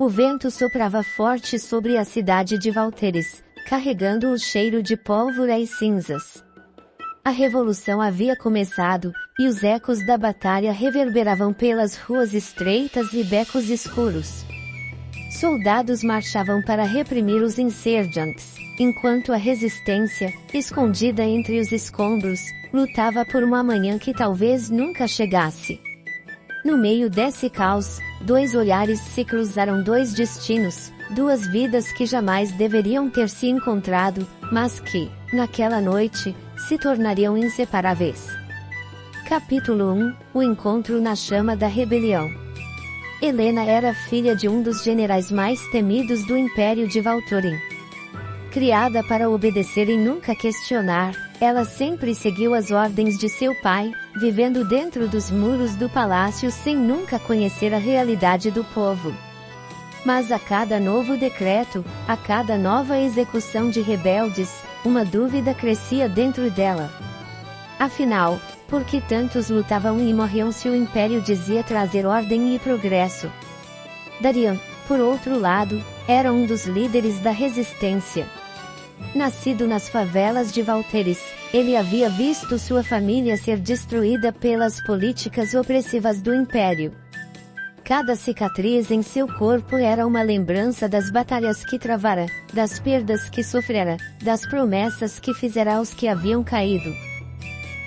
O vento soprava forte sobre a cidade de Valteres, carregando o cheiro de pólvora e cinzas. A revolução havia começado, e os ecos da batalha reverberavam pelas ruas estreitas e becos escuros. Soldados marchavam para reprimir os insurgentes, enquanto a resistência, escondida entre os escombros, lutava por uma manhã que talvez nunca chegasse. No meio desse caos, dois olhares se cruzaram, dois destinos, duas vidas que jamais deveriam ter se encontrado, mas que, naquela noite, se tornariam inseparáveis. Capítulo 1 – O encontro na chama da rebelião. Helena era filha de um dos generais mais temidos do Império de Valtorin. Criada para obedecer e nunca questionar, ela sempre seguiu as ordens de seu pai, vivendo dentro dos muros do palácio sem nunca conhecer a realidade do povo. Mas a cada novo decreto, a cada nova execução de rebeldes, uma dúvida crescia dentro dela. Afinal, por que tantos lutavam e morriam se o Império dizia trazer ordem e progresso? Darian, por outro lado, era um dos líderes da resistência. Nascido nas favelas de Valteres, ele havia visto sua família ser destruída pelas políticas opressivas do Império. Cada cicatriz em seu corpo era uma lembrança das batalhas que travara, das perdas que sofrera, das promessas que fizera aos que haviam caído.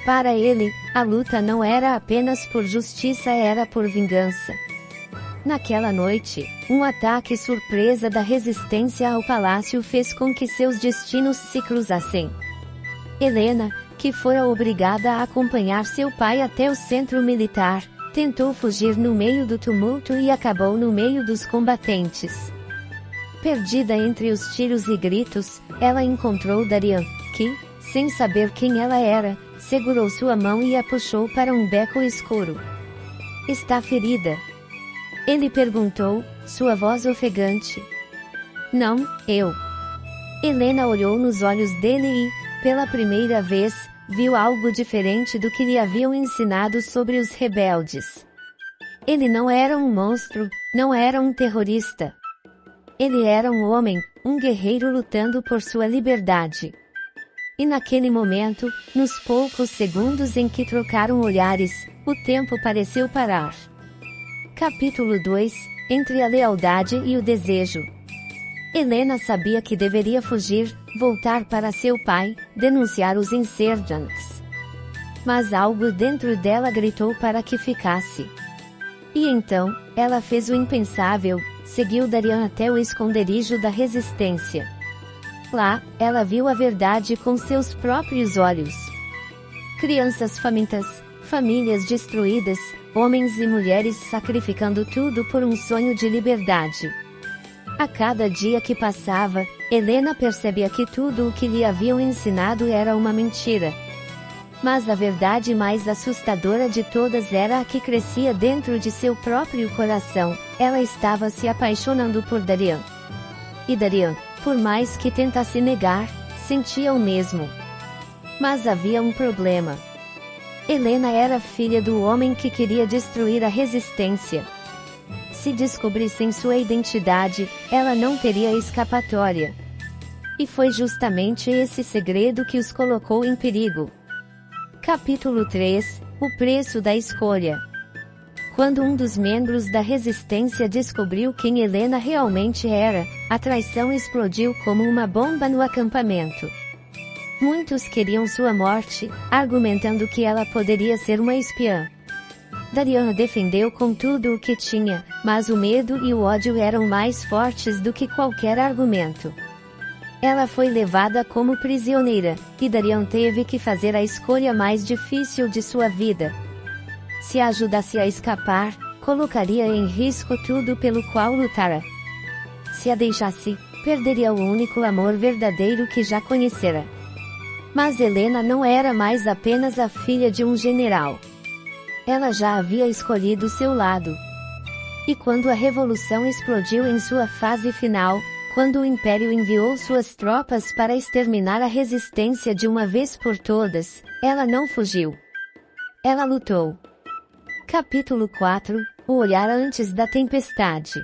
Para ele, a luta não era apenas por justiça, era por vingança. Naquela noite, um ataque surpresa da resistência ao palácio fez com que seus destinos se cruzassem. Helena, que fora obrigada a acompanhar seu pai até o centro militar, tentou fugir no meio do tumulto e acabou no meio dos combatentes. Perdida entre os tiros e gritos, ela encontrou Darian, que, sem saber quem ela era, segurou sua mão e a puxou para um beco escuro. "Está ferida?" Ele perguntou, sua voz ofegante. "Não, eu." Helena olhou nos olhos dele e, pela primeira vez, viu algo diferente do que lhe haviam ensinado sobre os rebeldes. Ele não era um monstro, não era um terrorista. Ele era um homem, um guerreiro lutando por sua liberdade. E naquele momento, nos poucos segundos em que trocaram olhares, o tempo pareceu parar. Capítulo 2 – Entre a lealdade e o desejo. Helena sabia que deveria fugir, voltar para seu pai, denunciar os insurgentes. Mas algo dentro dela gritou para que ficasse. E então, ela fez o impensável, seguiu Darian até o esconderijo da resistência. Lá, ela viu a verdade com seus próprios olhos. Crianças famintas, famílias destruídas, homens e mulheres sacrificando tudo por um sonho de liberdade. A cada dia que passava, Helena percebia que tudo o que lhe haviam ensinado era uma mentira. Mas a verdade mais assustadora de todas era a que crescia dentro de seu próprio coração: ela estava se apaixonando por Darian. E Darian, por mais que tentasse negar, sentia o mesmo. Mas havia um problema. Helena era filha do homem que queria destruir a resistência. Se descobrissem sua identidade, ela não teria escapatória. E foi justamente esse segredo que os colocou em perigo. Capítulo 3 – O preço da escolha. Quando um dos membros da resistência descobriu quem Helena realmente era, a traição explodiu como uma bomba no acampamento. Muitos queriam sua morte, argumentando que ela poderia ser uma espiã. Darian a defendeu com tudo o que tinha, mas o medo e o ódio eram mais fortes do que qualquer argumento. Ela foi levada como prisioneira, e Darian teve que fazer a escolha mais difícil de sua vida. Se a ajudasse a escapar, colocaria em risco tudo pelo qual lutara. Se a deixasse, perderia o único amor verdadeiro que já conhecera. Mas Helena não era mais apenas a filha de um general. Ela já havia escolhido seu lado. E quando a revolução explodiu em sua fase final, quando o Império enviou suas tropas para exterminar a resistência de uma vez por todas, ela não fugiu. Ela lutou. Capítulo 4 – O olhar antes da tempestade.